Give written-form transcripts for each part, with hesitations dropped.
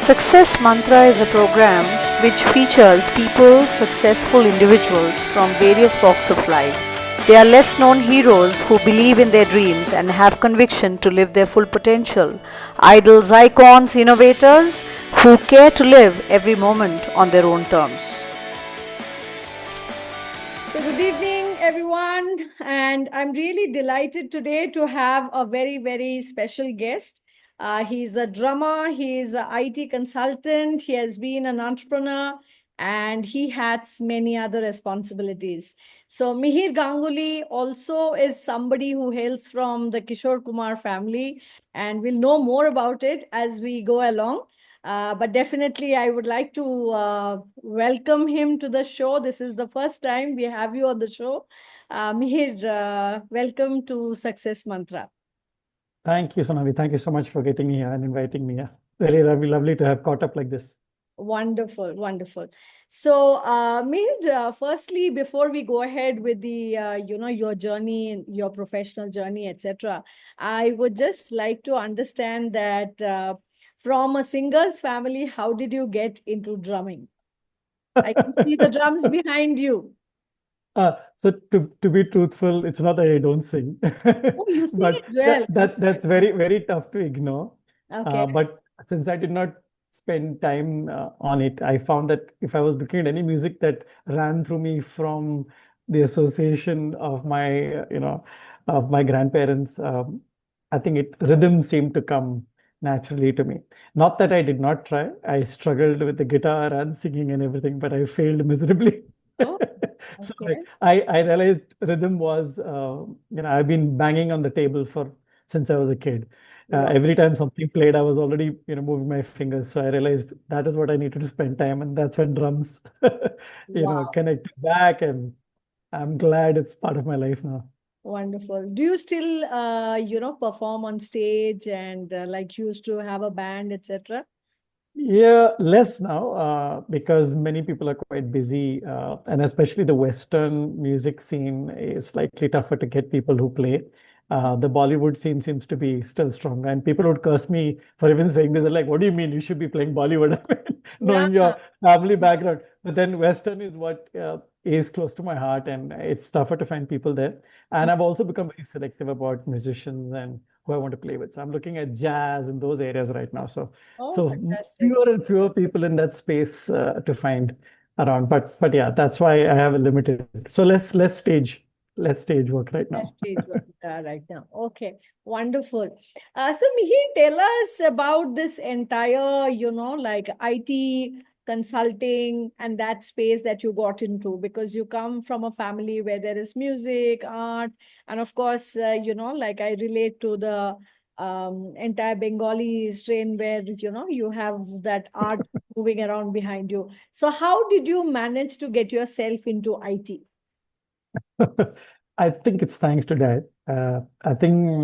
Success Mantra is a program which features people, successful individuals from various walks of life. They are less known heroes who believe in their dreams and have conviction to live their full potential. Idols, icons, innovators who care to live every moment on their own terms. So, good evening, everyone. And I'm really delighted today to have a very, very special guest. He's a drummer, he's an IT consultant, he has been an entrepreneur, and he has many other responsibilities. So, Mihir Gangoly also is somebody who hails from the Kishore Kumar family, and we'll know more about it as we go along. But definitely, I would like to welcome him to the show. This is the first time we have you on the show. Mihir, welcome to Success Mantra. Thank you, Sonali. Thank you so much for getting me here and inviting me here. Really lovely to have caught up like this. Wonderful, wonderful. So, Mihir, firstly, before we go ahead with the, your journey, your professional journey, etc., I would just like to understand that from a singer's family, how did you get into drumming? I can see the drums behind you. So to be truthful, it's not that I don't sing, Oh, you sing but as well. that's very tough to ignore. Okay. But since I did not spend time on it, I found that if I was looking at any music that ran through me from the association of my of my grandparents, I think rhythm seemed to come naturally to me. Not that I did not try. I struggled with the guitar and singing and everything, but I failed miserably. Oh, So okay. I realized rhythm was, I've been banging on the table since I was a kid. Wow. Every time something played, I was already, moving my fingers. So I realized that is what I needed to spend time, and that's when drums, Wow. connected back, and I'm glad it's part of my life now. Wonderful. Do you still, perform on stage and like you used to have a band, etc.? Yeah, less now, because many people are quite busy, and especially the Western music scene is slightly tougher to get people who play. The Bollywood scene seems to be still strong, and people would curse me for even saying this. They're like, "What do you mean? You should be playing Bollywood?" I mean, Yeah. knowing your family background. But then Western is what is close to my heart, and it's tougher to find people there. And I've also become very selective about musicians and who I want to play with. So I'm looking at jazz in those areas right now. Oh, So fantastic. fewer and fewer people in that space to find around. But yeah, that's why I have a limited. So let's stage work right That's now. stage what we are right now. Okay, wonderful. So Mihir, tell us about this entire, like IT consulting and that space that you got into, because you come from a family where there is music, art, and of course, like I relate to the entire Bengali strain where, you have that art moving around behind you. So how did you manage to get yourself into IT? I think it's thanks to dad. I think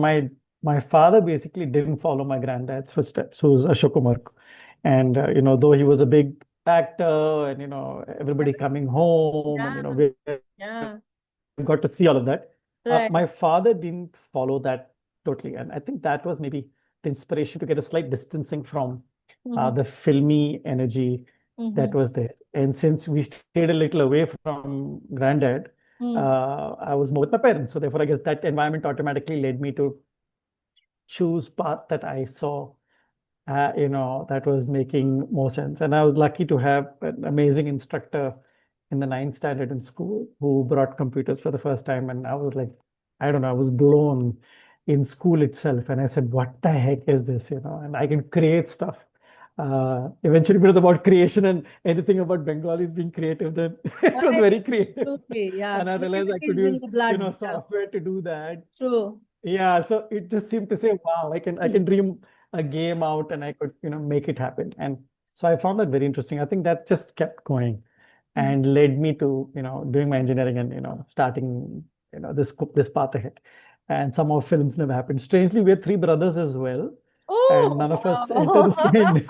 my father basically didn't follow my granddad's footsteps, who's Ashok Kumar. And though he was a big actor, and everybody coming home, and Yeah, we yeah, got to see all of that. right. My father didn't follow that totally, and I think that was maybe the inspiration to get a slight distancing from Mhm, the filmy energy that mhm, was there. And since we stayed a little away from granddad, mm, I was more with my parents. So therefore, I guess that environment automatically led me to choose path that I saw, that was making more sense. And I was lucky to have an amazing instructor in the ninth standard in school who brought computers for the first time. And I was like, I don't know, I was blown in school itself. And I said, what the heck is this? And I can create stuff. Eventually, it was about creation, and anything about Bengali is being creative, then it was right. very creative. Absolutely. Yeah. And I realized I Creativity could is in use, the blood. Yeah. software to do that. True. Yeah, so it just seemed to say, wow, I can dream a game out, and I could, make it happen. And so I found that very interesting. I think that just kept going Mhm. and led me to, doing my engineering and, starting, this path ahead. And some of films never happened. Strangely, we had three brothers as well, and Oh, none of us entered the wow. screen.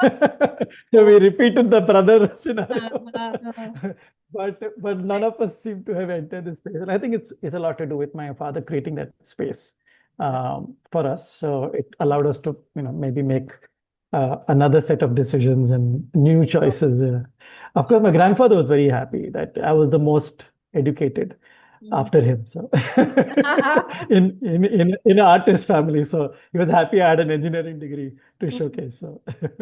So Oh, we repeated the brother scenario. uh, But none of us seem to have entered this space. And I think it's a lot to do with my father creating that space for us. So it allowed us to, maybe make another set of decisions and new choices. Of course, my grandfather was very happy that I was the most educated Mhm. after him. So in an artist family, so he was happy I had an engineering degree to showcase. So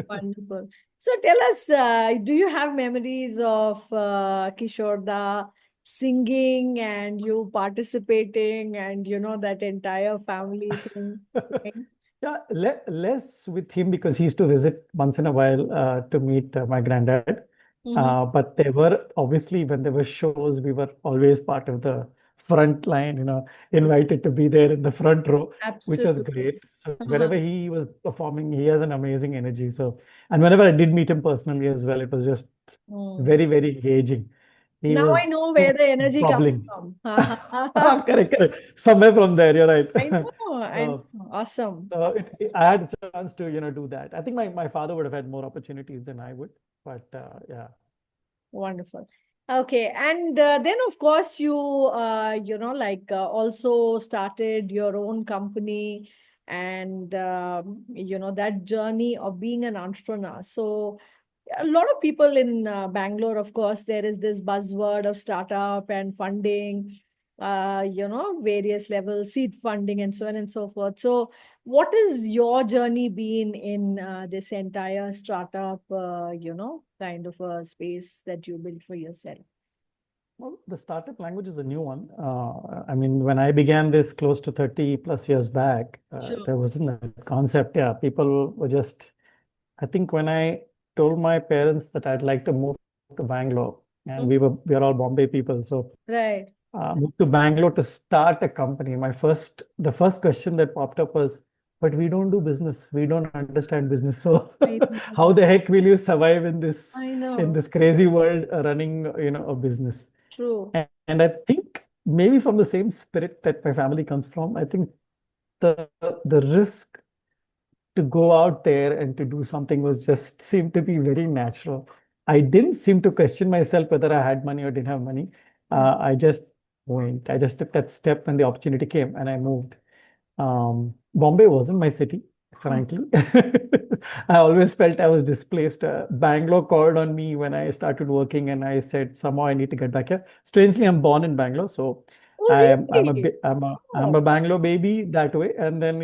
Wonderful. So tell us, do you have memories of Kishore Da singing and you participating and that entire family thing? yeah, less with him because he used to visit once in a while to meet my granddad. Mm-hmm. But there were obviously when there were shows, we were always part of the front line, invited to be there in the front row, which was Absolutely. great. So Uh-huh. wherever he was performing, he has an amazing energy. So, and whenever I did meet him personally as well, it was just Mm. very, very engaging. He Now I was know where just the energy comes bubbling. from. Correct, correct. Somewhere from there, you're right. I know, I Uh, know. Awesome. so I had a chance to, do that. I think my father would have had more opportunities than I would, but yeah. Wonderful. Okay, and then of course you also started your own company and that journey of being an entrepreneur. So a lot of people in Bangalore, of course, there is this buzzword of startup and funding, various levels, seed funding, and so on and so forth. So, what is your journey been in this entire startup, kind of a space that you built for yourself? Well, the startup language is a new one. I mean, when I began this close to 30 plus years back, Sure. there wasn't that concept. Yeah, people were just, I think when I told my parents that I'd like to move to Bangalore, and Mhm. we are all Bombay people, so Right. moved to Bangalore to start a company. The first question that popped up was, but we don't do business. We don't understand business. So I how know. the heck will you survive I in know. this crazy world running, a business? True. And I think maybe from the same spirit that my family comes from, I think the risk to go out there and to do something was just seemed to be very natural. I didn't seem to question myself whether I had money or didn't have money. Mm. I just went. I just took that step when the opportunity came and I moved. Bombay wasn't my city, frankly. I always felt I was displaced. Bangalore called on me when I started working, and I said somehow I need to get back here. Strangely, I'm born in Bangalore, so Oh, really? I'm a Oh, Bangalore baby that way, and then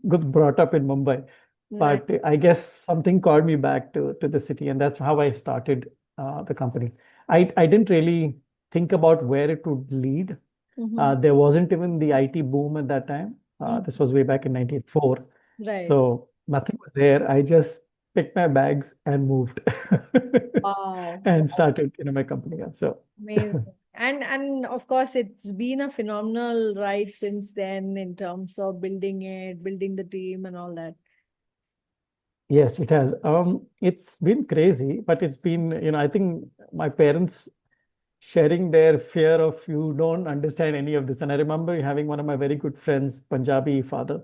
got brought up in Mumbai. nice. But I guess something called me back to the city, and that's how I started the company. I didn't really think about where it would lead. Mm-hmm. There wasn't even the IT boom at that time. This Mm. was way back in 94. Right. So nothing was there. I just picked my bags and moved Wow. and started, my company. Yeah. So Amazing. And of course, it's been a phenomenal ride since then in terms of building it, building the team and all that. yes, it has. It's been crazy, but it's been, I think my parents sharing their fear of you don't understand any of this. And I remember having one of my very good friends, Punjabi father,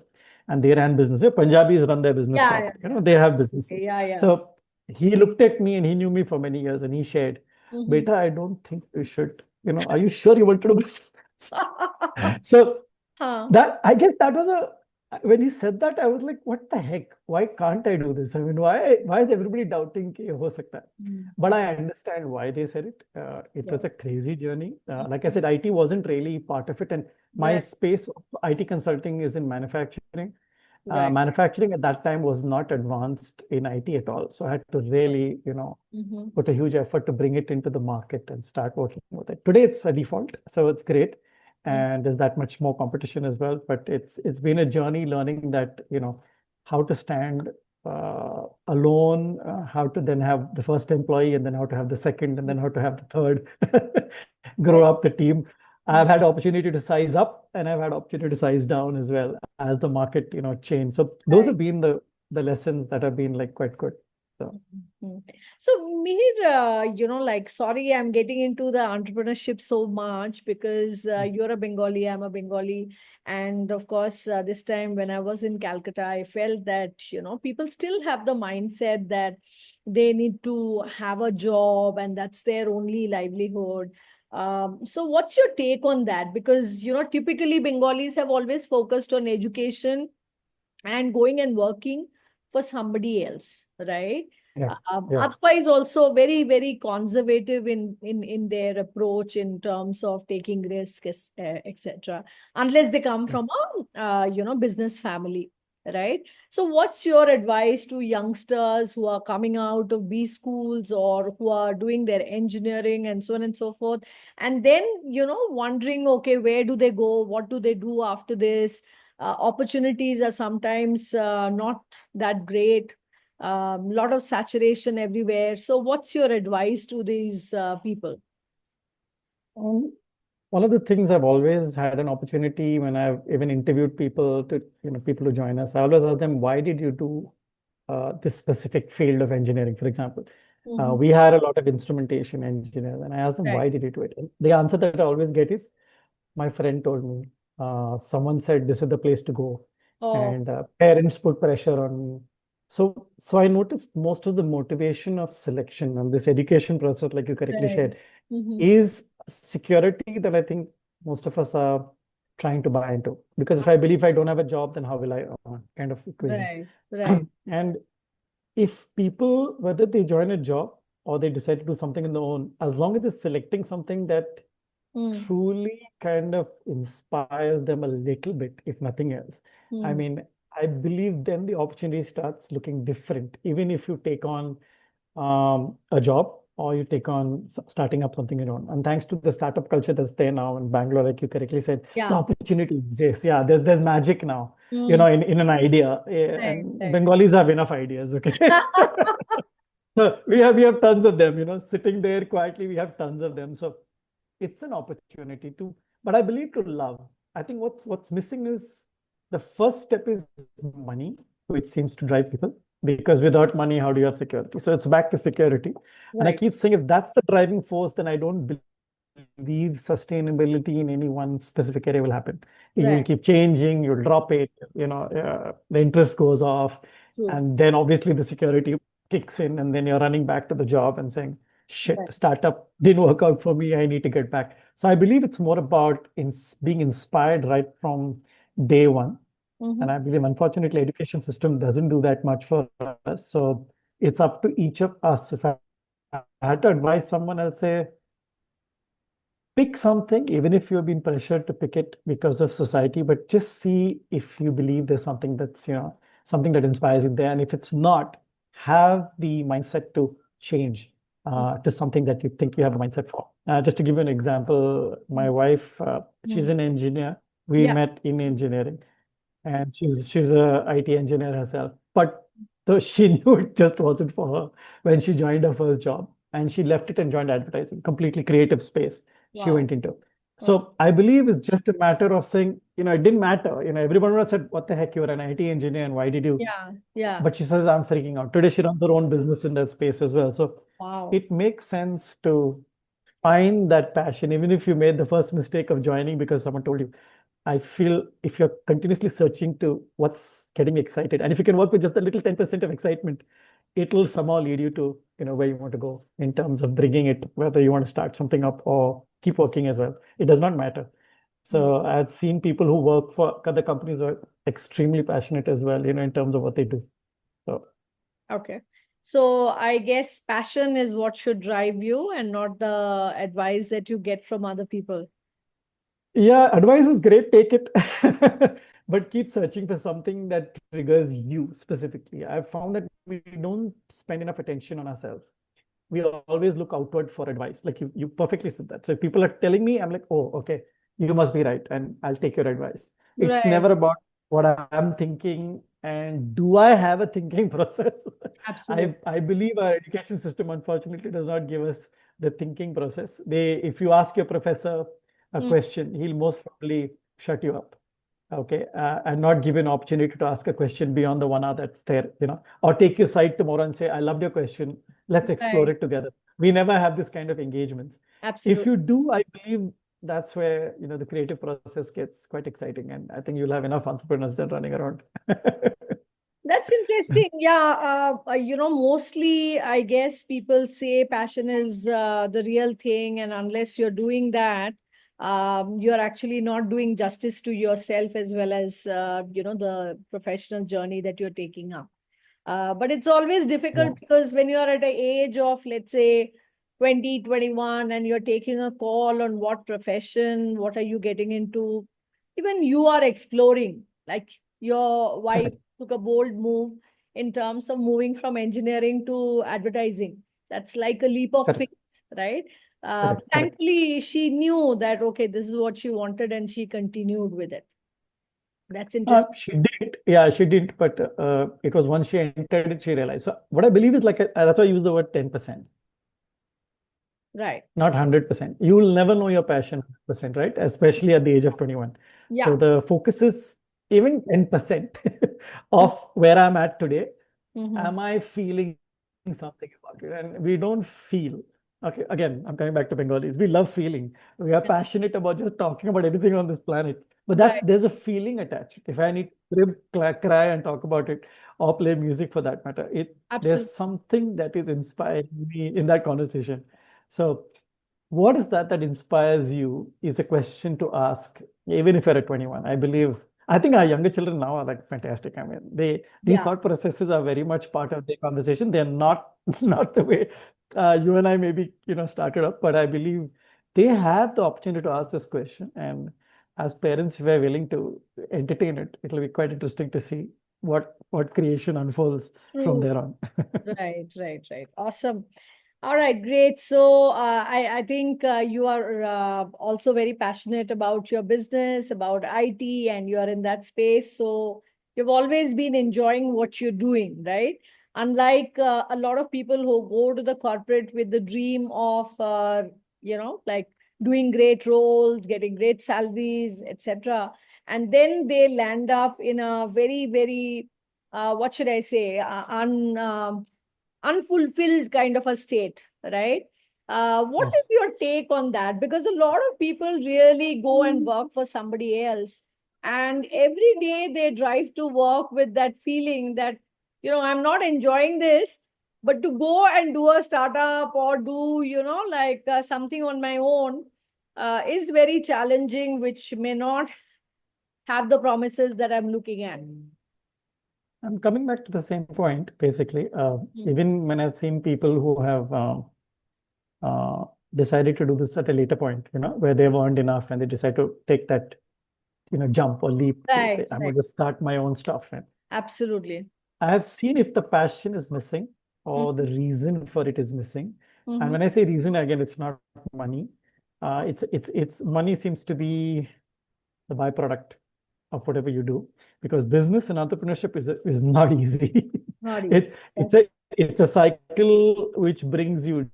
and they ran business. Yeah, Punjabis run their business Yeah, yeah, properly. yeah. They have businesses. Yeah, yeah. So he looked at me and he knew me for many years and he shared, Mm-hmm. Beta, I don't think you should, are you sure you want to do business? So Huh. that I guess that was a when he said that, I was like, what the heck? Why can't I do this? I mean, why is everybody doubting कि हो सकता है? Mm. But I understand why they said it. It Yeah. was a crazy journey. Like I Mhm. said, IT wasn't really part of it, and my Right, space of IT consulting is in manufacturing. right. Manufacturing at that time was not advanced in IT at all, so I had to really, Mm-hmm. put a huge effort to bring it into the market and start working with it. Today it's a default, so it's great. And there's that much more competition as well. But it's been a journey learning that, how to stand alone, how to then have the first employee, and then how to have the second, and then how to have the third, grow Right. up the team. I've had opportunity to size up and I've had opportunity to size down as well as the market, changed. So those Right. have been the lessons that have been like quite good. So Mhm. So, Mihir, sorry, I'm getting into the entrepreneurship so much because yes. you're a Bengali, I'm a Bengali. And of course, this time when I was in Calcutta, I felt that, people still have the mindset that they need to have a job and that's their only livelihood. So, what's your take on that? Because, typically Bengalis have always focused on education and going and working. for somebody else, right? Yeah. Yeah. Otherwise, also very, very conservative in their approach in terms of taking risks, etc. Unless they come Yeah. from a business family, right? So, what's your advice to youngsters who are coming out of B schools or who are doing their engineering and so on and so forth, and then wondering, okay, where do they go? What do they do after this? Opportunities are sometimes not that great. Lot of saturation everywhere. So, what's your advice to these people? Um, One of the things I've always had an opportunity when I've even interviewed people to, people who join us, I always ask them, why did you do this specific field of engineering, for example? Hmm. We had a lot of instrumentation engineers, and I asked them, Right. why did you do it? And the answer that I always get is, my friend told me, someone said this is the place to go, Oh, and parents put pressure on me. So I noticed most of the motivation of selection and this education process, like you correctly right. shared, Hmm. is security that I think most of us are trying to buy into. Because if I believe I don't have a job, then how will I earn? Kind of equation. Right. Right. And if people, whether they join a job or they decide to do something on their own, as long as they're selecting something that Mm, truly kind of inspires them a little bit, if nothing else. I mm. mean, I believe then the opportunity starts looking different, even if you take on a job or you take on starting up something your own. And thanks to the startup culture that's there now in Bangalore, like you correctly said, the Yeah. opportunity exists. Yeah, there's magic now, Mm. in an idea. Right. And Right. Bengalis have enough ideas, okay? So we have tons of them, sitting there quietly, we have tons of them. So it's an opportunity to, but I believe to love. I think what's missing is the first step is money, which seems to drive people. Because without money, how do you have security? So it's back to security. And I Right. keep saying if that's the driving force, then I don't believe sustainability in any one specific area will happen. You'll Right. keep changing, you'll drop it, the interest goes off, True. and then obviously the security kicks in, and then you're running back to the job and saying, shit, Right. startup didn't work out for me, I need to get back. So I believe it's more about being inspired right from day one. And Mm-hmm. I believe, unfortunately, education system doesn't do that much for us. So it's up to each of us. If I had to advise someone, I'll say, pick something, even if you've been pressured to pick it because of society, but just see if you believe there's something that's, something that inspires you there. And if it's not, have the mindset to change to something that you think you have a mindset for. Just to give you an example, my wife, she's Mm. an engineer. We Yeah. met in engineering, and she's a IT engineer herself. But though she knew it just wasn't for her when she joined her first job, and she left it and joined advertising, completely creative space she Wow. went into. Okay. So I believe it's just a matter of saying, it didn't matter. Everyone would have said, "What the heck? You're an IT engineer, and why did you?" Yeah. Yeah. But she says, "I'm freaking out." Today she runs her own business in that space as well. So Wow. it makes sense to find that passion, even if you made the first mistake of joining because someone told you. I feel if you're continuously searching to what's getting excited, and if you can work with just a little 10% of excitement, it will somehow lead you to, where you want to go in terms of bringing it, whether you want to start something up or keep working as well. It does not matter. Mm. So I've seen people who work for other companies who are extremely passionate as well, in terms of what they do. So Okay. So I guess passion is what should drive you and not the advice that you get from other people. yeah, advice is great, take it, but keep searching for something that triggers you specifically. I've found that we don't spend enough attention on ourselves. We always look outward for advice. Like you perfectly said that. So if people are telling me, I'm like, oh, okay, you must be right, and I'll take your advice. It's Right. never about what I'm thinking and do I have a thinking process. Absolutely. I believe our education system unfortunately does not give us the thinking process. If you ask your professor a Mm. question, he'll most probably shut you up. Okay, and not give you an opportunity to ask a question beyond the 1 hour that's there, or take your side tomorrow and say, I loved your question. Let's explore Right. it together. We never have this kind of engagements. If Absolutely. you do, I believe that's where, the creative process gets quite exciting. And I think you'll have enough entrepreneurs then running around. That's interesting. Yeah, mostly I guess people say passion is the real thing, and unless you're doing that, you're actually not doing justice to yourself as well as the professional journey that you're taking up. But it's always difficult because when you are at an age of, let's say, 20, 21, and you're taking a call on what profession, what are you getting into, even you are exploring. Like your wife Correct. took a bold move in terms of moving from engineering to advertising. That's like a leap of faith, Correct. right? Correct. Correct. Thankfully, she knew that, okay, this is what she wanted and she continued with it. That's interesting. She did, yeah, she did, but it was once she entered it, she realized. So what I believe is like, that's why I use the word 10%, Right. not 100%. You will never know your passion 100%, right? Especially at the age of 21. Yeah. So the focus is even 10% of where I'm at today. Mm-hmm. Am I feeling something about it? And we don't feel. Okay, again, I'm coming back to Bengalis. We love feeling. We are passionate about just talking about anything on this planet. But Right. there's a feeling attached. If I need to cry and talk about it, or play music for that matter, there's Absolutely. something that is inspiring me in that conversation. So what is that inspires you is a question to ask, even if you're at 21. I think our younger children now are like fantastic. I mean, these Yeah. thought processes are very much part of their conversation. They're not not the way you and I maybe started up, but I believe they have the opportunity to ask this question. And as parents, if we're willing to entertain it, it'll be quite interesting to see what creation unfolds from True. there on. Right, right, right. Awesome. All right, great. So I think you are also very passionate about your business, about IT, and you are in that space. So you've always been enjoying what you're doing, right? Unlike a lot of people who go to the corporate with the dream of, like doing great roles, getting great salaries, etc., and then they land up in a very, very, what should I say, unfulfilled kind of a state, right? What Yes. is your take on that? Because a lot of people really go and work for somebody else, and every day they drive to work with that feeling that, I'm not enjoying this, but to go and do a startup or do, like something on my own is very challenging, which may not have the promises that I'm looking at. I'm coming back to the same point, basically. Mm. Even when I've seen people who have uh, decided to do this at a later point, where they've earned enough and they decide to take that, jump or leap to Right, say, I'm right. going to start my own stuff. And Absolutely. I have seen if the passion is missing or the Mhm. reason for it is missing. And Mhm. when I say reason, again, it's not money. It's money seems to be the byproduct of whatever you do, because business and entrepreneurship is not easy. Not easy. it it's a cycle which brings you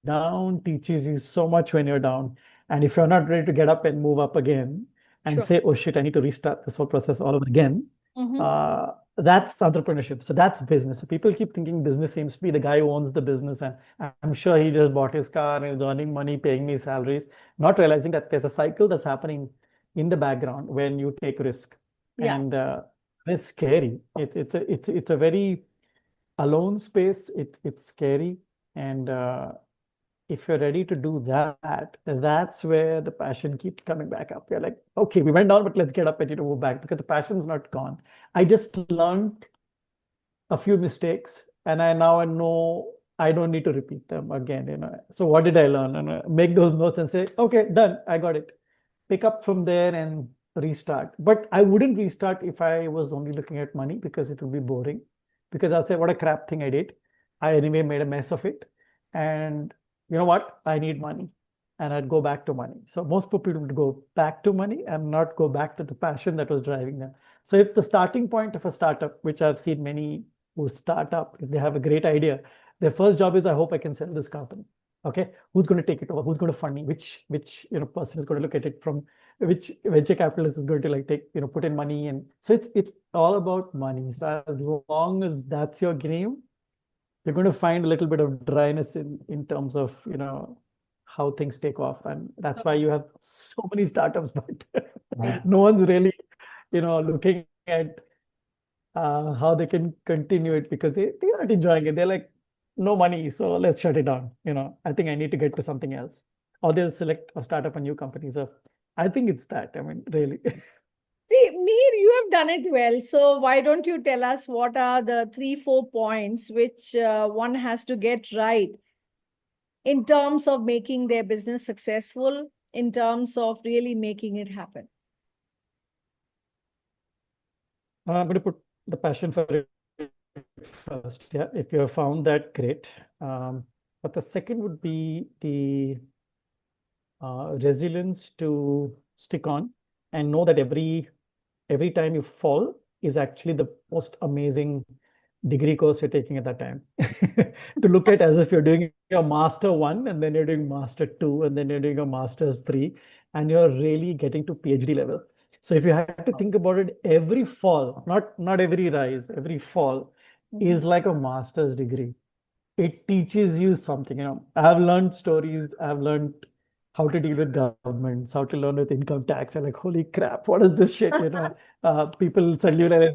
down, teaches you so much when you're down, and if you're not ready to get up and move up again and Sure. say, oh shit, I need to restart this whole process all over again, Mhm. uh, that's entrepreneurship. So that's business. So people keep thinking business seems to be the guy who owns the business, and I'm sure he just bought his car and is earning money, paying me salaries, not realizing that there's a cycle that's happening in the background when you take risk. Yeah. And it's scary. It's a very alone space. It's scary. And if you're ready to do that, that's where the passion keeps coming back up. You're like, okay, we went down, but let's get up and move back, because the passion's not gone. I just learned a few mistakes, and I know I don't need to repeat them again. So what did I learn? And make those notes and say, okay, done, I got it. Pick up from there and restart. But I wouldn't restart if I was only looking at money, because it would be boring. Because I'll say, what a crap thing I did. I anyway made a mess of it. And you know what? I need money. And I'd go back to money. So most people would go back to money and not go back to the passion that was driving them. So if the starting point of a startup, which I've seen many who start up, if they have a great idea, their first job is, I hope I can sell this company. Okay, who's going to take it over? Who's going to fund me? Which person is going to look at it from, which venture capitalist is going to like take, put in money. And so it's all about money. So as long as that's your game, you're going to find a little bit of dryness in terms of how things take off. And that's why you have so many startups, but no one's really looking at how they can continue it, because they're not enjoying it. They're like, no money, so let's shut it down. I think I need to get to something else. Or they'll select or start up a new company. So I think it's that. I mean, really. See, Mihir, you have done it well. So why don't you tell us what are the three, 4 points which one has to get right in terms of making their business successful, in terms of really making it happen? I'm going to put the passion for it first. Yeah, if you have found that, great. But the second would be the resilience to stick on and know that every time you fall is actually the most amazing degree course you're taking at that time. To look at as if you're doing your master one and then you're doing master two and then you're doing a master's three and you're really getting to PhD level. So if you had to think about it, every fall, not every rise, every fall is like a master's degree. It teaches you something. I've learned stories, I've learned how to deal with governments, how to learn with income tax. And like, holy crap, what is this shit? People suddenly realize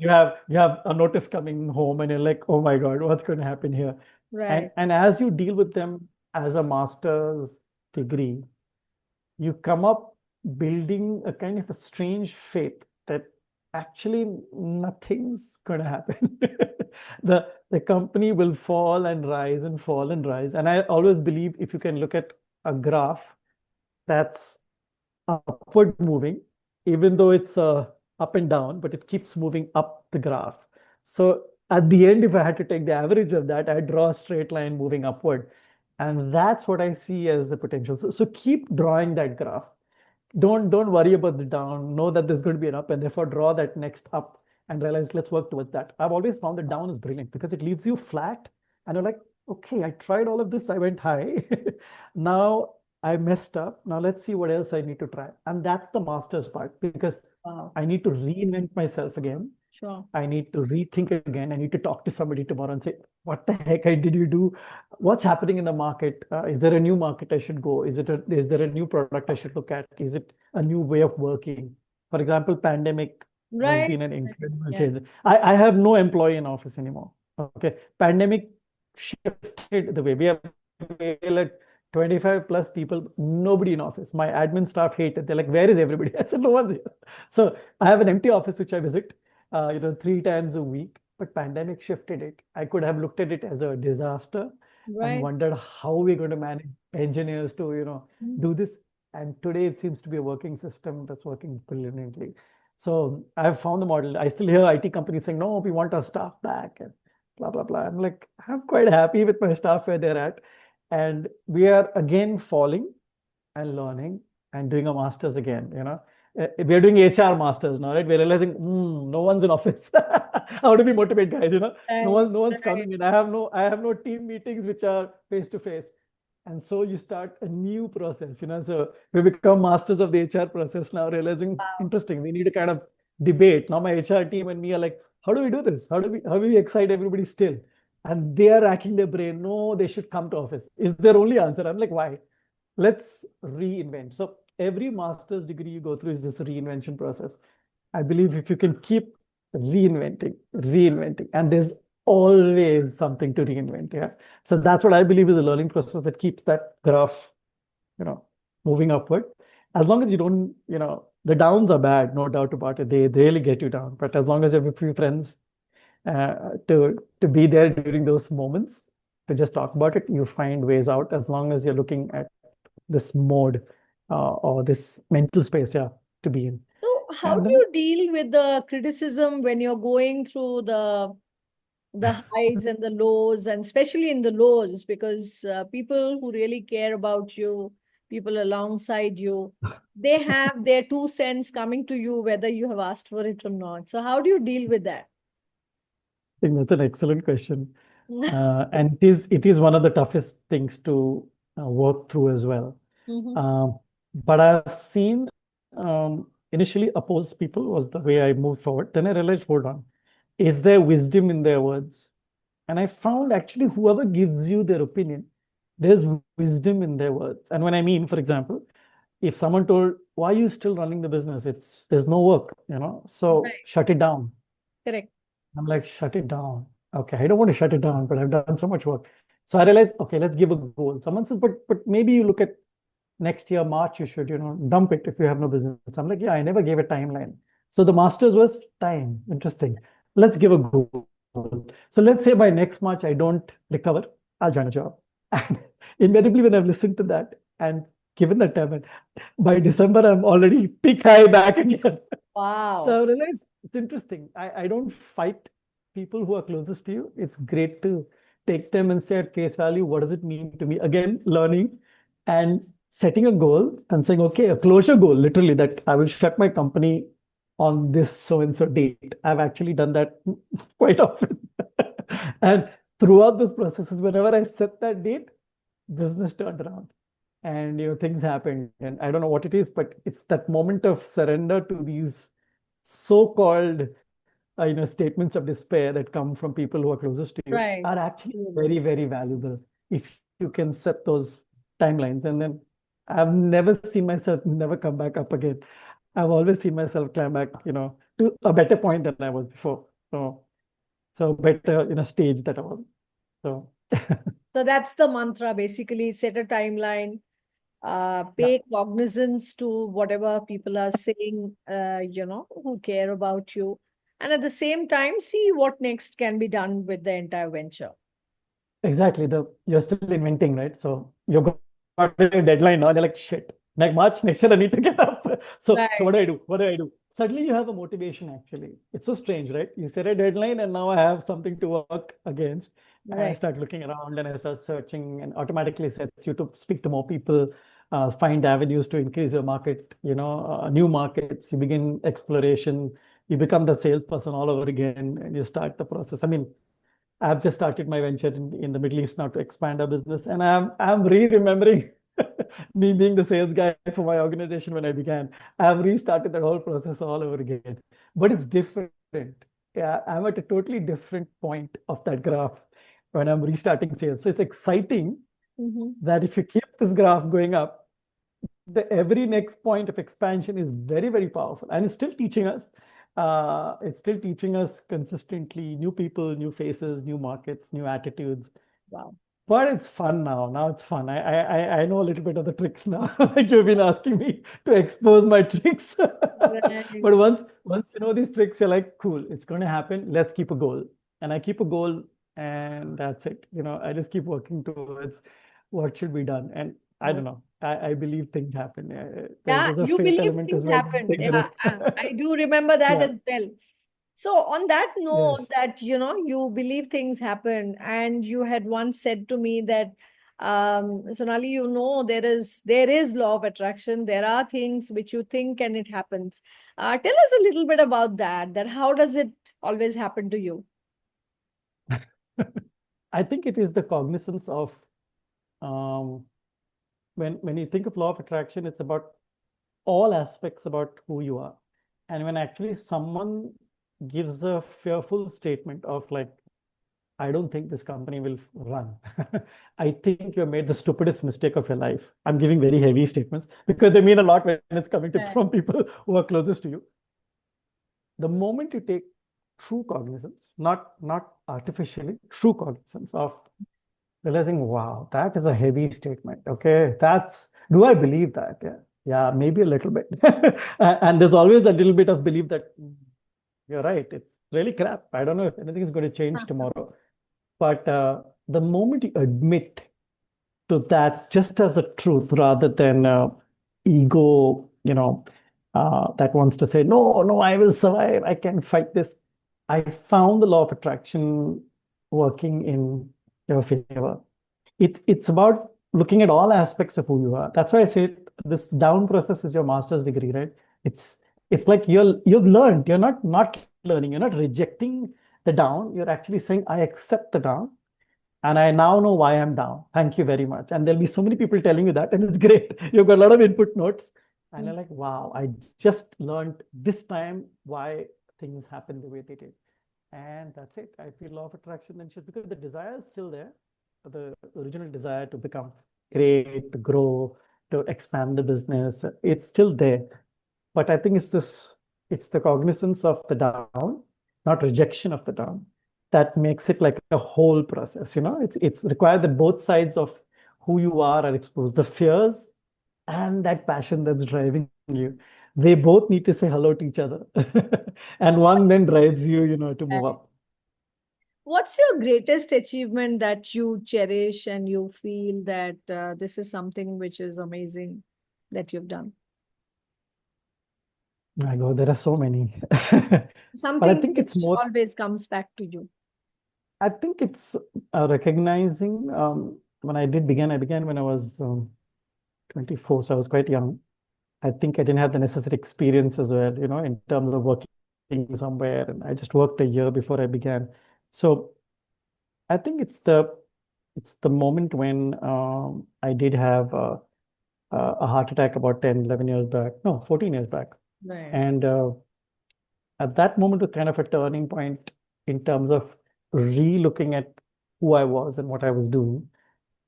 you have a notice coming home, and you're like, oh my God, what's going to happen here? And Right. and as you deal with them as a master's degree, you come up building a kind of a strange faith that actually nothing's going to happen. The company will fall and rise and fall and rise. And I always believe if you can look at a graph that's upward moving, even though it's up and down, but it keeps moving up the graph. So at the end, if I had to take the average of that, I draw a straight line moving upward. And that's what I see as the potential. So keep drawing that graph. Don't worry about the down. Know that there's going to be an up, and therefore draw that next up and realize let's work towards that. I've always found that down is brilliant because it leaves you flat, and you're like, okay, I tried all of this, I went high. Now I messed up. Now let's see what else I need to try. And that's the master's part because Wow. I need to reinvent myself again. Sure. I need to rethink again. I need to talk to somebody tomorrow and say, what the heck did you do? What's happening in the market? Is there a new market I should go? Is there a new product I should look at? Is it a new way of working? For example, pandemic has Right. been an incredible Yeah. change. I have no employee in office anymore. Okay. Pandemic shifted the way we let 25 plus people, nobody in office. My admin staff hated. They're like, where is everybody? I said, no one's here. So I have an empty office which I visit 3 times a week. But pandemic shifted it. I could have looked at it as a disaster and Right. wondered how we're going to manage engineers to, Mm. do this. And today it seems to be a working system that's working brilliantly. So I've found the model. I still hear IT companies saying, no, we want our staff back and blah, blah, blah. I'm like, I'm quite happy with my staff where they're at. And we are again falling and learning and doing a master's again, we're doing HR masters now, right? We're realizing, no one's in office. How do we motivate guys? Right. No one's Right. coming in. I have no team meetings which are face to face. And so you start a new process, So we become masters of the HR process now, realizing Wow. interesting. We need a kind of debate. Now my HR team and me are like, how do we do this? How do we excite everybody still? And they are racking their brain. No, they should come to office. Is their only answer. I'm like, why? Let's reinvent. So every master's degree you go through is this reinvention process. I believe if you can keep reinventing, and there's always something to reinvent. Yeah. So that's what I believe is the learning process that keeps that graph, you know, moving upward. As long as you don't, the downs are bad, no doubt about it. They really get you down. But as long as you have a few friends to be there during those moments, to just talk about it, you find ways out as long as you're looking at this mode or this mental space, yeah, to be in. So, how And do then you deal with the criticism when you're going through the highs and the lows, and especially in the lows, because people who really care about you, people alongside you, they have their 2 cents coming to you whether you have asked for it or not. So, how do you deal with that? I think that's an excellent question. And it is one of the toughest things to work through as well. Mhm. But I've seen initially oppose people was the way I moved forward. Then I realized, hold on, is there wisdom in their words? And I found actually whoever gives you their opinion, there's wisdom in their words. And when I mean, for example, if someone told, why are you still running the business? There's no work, so Right. shut it down. Correct. I'm like, shut it down. Okay, I don't want to shut it down, but I've done so much work. So I realized, okay, let's give a goal. Someone says, but maybe you look at next year, March, you should, dump it if you have no business. I'm like, yeah, I never gave a timeline. So the master's was time. Interesting. Let's give a goal. So let's say by next March I don't recover, I'll join a job. And invariably, when I've listened to that and given that time, by December I'm already peak high back again. So Wow. I realized it's interesting. I don't fight people who are closest to you. It's great to take them and say at face value, what does it mean to me? Again, learning and setting a goal and saying, okay, a closure goal, literally, that I will shut my company on this so and so date. I've actually done that quite often. And throughout those processes, whenever I set that date, business turned around and things happened. And I don't know what it is, but it's that moment of surrender to these so-called statements of despair that come from people who are closest to you Right. are actually very, very valuable if you can set those timelines. And then I've never seen myself never come back up again. I've always seen myself climb back, to a better point than I was before. So better in a stage that I was. So So that's the mantra, basically set a timeline, yeah, pay cognizance to whatever people are saying, who care about you. And at the same time, see what next can be done with the entire venture. exactly. You're still inventing, right? So you've got a deadline now. They're like, shit, like March next year, I need to get up. So what Right, do I do? What do I do? Suddenly you have a motivation, actually. It's so strange, right? You set a deadline and now I have something to work against. And I right. start looking around and I start searching and automatically sets you to speak to more people, find avenues to increase your market, new markets. You begin exploration. You become the salesperson all over again and you start the process. I mean, I've just started my venture in the Middle East now to expand our business, and I'm re-remembering me being the sales guy for my organization when I began. I've restarted that whole process all over again, but it's different. Yeah, I'm at a totally different point of that graph when I'm restarting sales. So it's exciting Mhm. that if you keep this graph going up, the every next point of expansion is very, very powerful and it's still teaching us consistently new people, new faces, new markets, new attitudes. Wow. But it's fun now. Now it's fun. I know a little bit of the tricks now. Like you've been asking me to expose my tricks. Right. But once you know these tricks, you're like, cool, it's going to happen. Let's keep a goal. And I keep a goal and that's it. I just keep working towards what should be done. And I don't know. I believe things happen. Yeah, There's a you fate believe element things as well. happen. Take the Yeah, risk. I do remember that Yeah. as well. So on that note, Yes. that you believe things happen, and you had once said to me that, Sonali, there is law of attraction. There are things which you think and it happens. Tell us a little bit about that. That how does it always happen to you? I think it is the cognizance of um, when you think of law of attraction, it's about all aspects about who you are. And when actually someone gives a fearful statement of like, I don't think this company will run. I think you made the stupidest mistake of your life. I'm giving very heavy statements because they mean a lot when it's coming to Right. from people who are closest to you. The moment you take true cognizance, not artificially, true cognizance of realizing, wow, that is a heavy statement. Okay, do I believe that? Yeah, yeah, maybe a little bit. And there's always a little bit of belief that you're right. It's really crap. I don't know if anything is going to change tomorrow. But the moment you admit to that just as a truth rather than ego, that wants to say, no, no, I will survive. I can fight this. I found the law of attraction working in your favor. It's about looking at all aspects of who you are. That's why I say this down process is your master's degree, right? It's it's like you've learned. You're not learning. You're not rejecting the down. You're actually saying, I accept the down. And I now know why I'm down. Thank you very much. And there'll be so many people telling you that, and it's great. You've got a lot of input notes. And you're like, wow, I just learned this time why things happen the way they did. And that's it. I feel law of attraction then shifts because the desire is still there. The original desire to become great, to grow, to expand the business, it's still there. But I think it's the cognizance of the down, not rejection of the down, that makes it like a whole process. It's required that both sides of who you are exposed, the fears and that passion that's driving you. they both need to say hello to each other. And one then drives you, to move Right. up. What's your greatest achievement that you cherish and you feel that this is something which is amazing that you've done? I go, there are so many. But I Something think it's which more, always comes back to you. I think it's recognizing when I began when I was 24, so I was quite young. I think I didn't have the necessary experience as well, in terms of working somewhere. And I just worked a year before I began. So I think it's the moment when I did have a heart attack about 10, 11 years back. No, 14 years back. Right. And at that moment was kind of a turning point in terms of re-looking at who I was and what I was doing.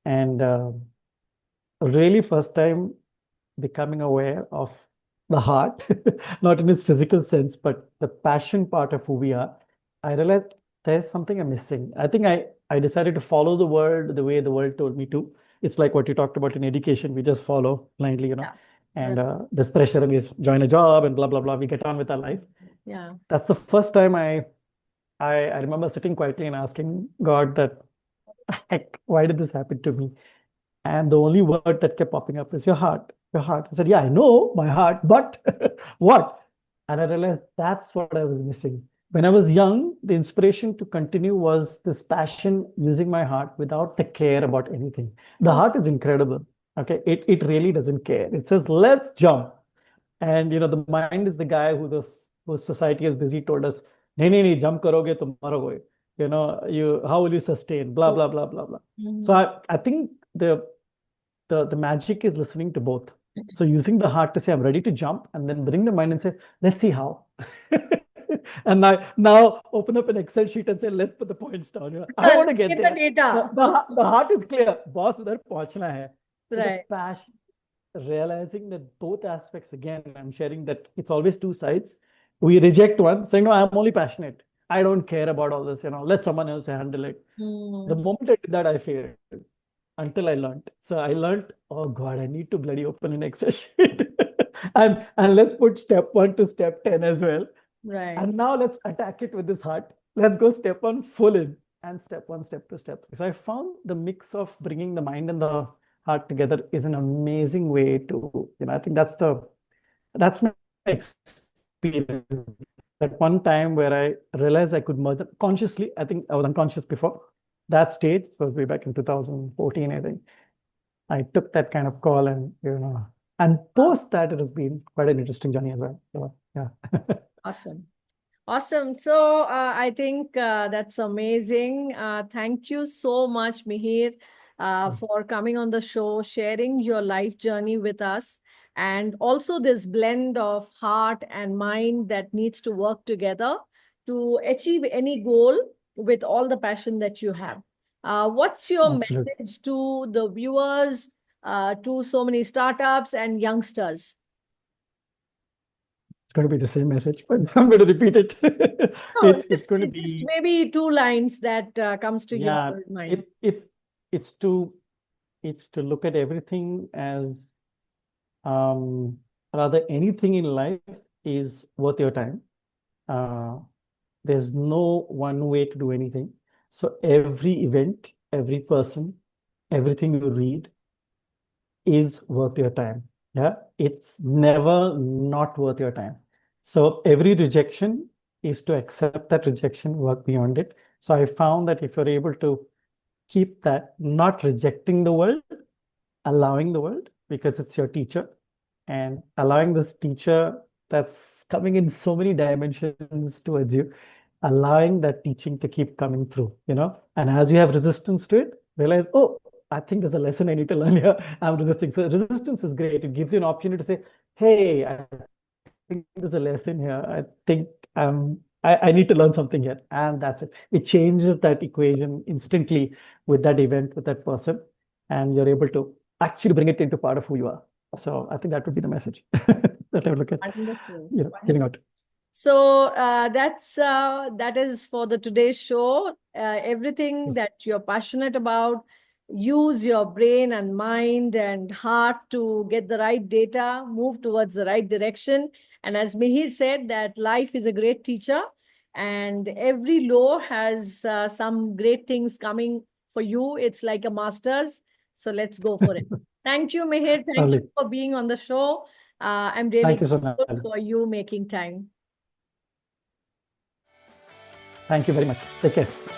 And really first time becoming aware of the heart, not in its physical sense, but the passion part of who we are. I realized there's something I'm missing. I think I decided to follow the world the way the world told me to. It's like what you talked about in education. We just follow blindly, Yeah. and Right. this pressure and we join a job and blah, blah, blah. We get on with our life. Yeah. That's the first time I remember sitting quietly and asking God that, heck, why did this happen to me? And the only word that kept popping up is your heart, your heart. I said, yeah, I know my heart, but what? And I realized that's what I was missing. When I was young, the inspiration to continue was this passion using my heart without the care about anything. The Oh. heart is incredible. Okay. It really doesn't care. It says, let's jump. And the mind is the guy whose society has busy told us, nahi, jump karoge to maroge. How will you sustain? Blah, Oh. blah, blah, blah, blah. So Mhm. I think the magic is listening to both. So using the heart to say, I'm ready to jump, and then bring the mind and say, let's see how. And now open up an Excel sheet and say, let's put the points down. I want to get Get the there. data. The heart is clear. Boss, udhar pahunchna hai. So the Right. passion, realizing that both aspects, again, I'm sharing that it's always two sides. We reject one, saying, no, I'm only passionate. I don't care about all this, let someone else handle it. The Mm. moment I did that, I failed until I learned. So I learned, oh God, I need to bloody open an Excel sheet. And let's put step 1 to step 10 as well. Right. And now let's attack it with this heart. Let's go step 1 full in and step 1, step 2, step 3. So I found the mix of bringing the mind and the heart together is an amazing way to, I think that's my experience. That one time where I realized I could merge them consciously. I think I was unconscious before. That stage was way back in 2014, I think. I took that kind of call, and Wow. post that it has been quite an interesting journey as well. So yeah. Awesome. Awesome. So I think that's amazing. Thank you so much, Mihir, for coming on the show, sharing your life journey with us, and also this blend of heart and mind that needs to work together to achieve any goal with all the passion that you have. What's your Absolutely. message to the viewers, to so many startups and youngsters? It's going to be the same message, but I'm going to repeat it. No, It's going to just be, maybe two lines that comes to your yeah, mind. it's to look at everything as um rather anything in life is worth your time. Uh, there's no one way to do anything. So every event, every person, everything you read is worth your time. Yeah, it's never not worth your time. So every rejection is to accept that rejection, work beyond it. So I found that if you're able to keep that, not rejecting the world, allowing the world, because it's your teacher, and allowing this teacher that's coming in so many dimensions towards you, allowing that teaching to keep coming through, and as you have resistance to it, realize, oh, I think there's a lesson I need to learn here. I'm resisting. So resistance is great. It gives you an opportunity to say, hey, I think there's a lesson here. I think I need to learn something here. And that's it. It changes that equation instantly with that event, with that person, and you're able to actually bring it into part of who you are. So I think that would be the message that I would look at, Wonderful. giving Wonderful. out. So that is for the today's show. Everything that you're passionate about, use your brain and mind and heart to get the right data, move towards the right direction. And as Mihir said, that life is a great teacher, and every law has some great things coming for you. It's like a master's. So let's go for it. Thank you, Mihir. Thank you Lovely. for being on the show. I'm really Thank you, grateful Sonali. for you making time. Thank you very much. Take care.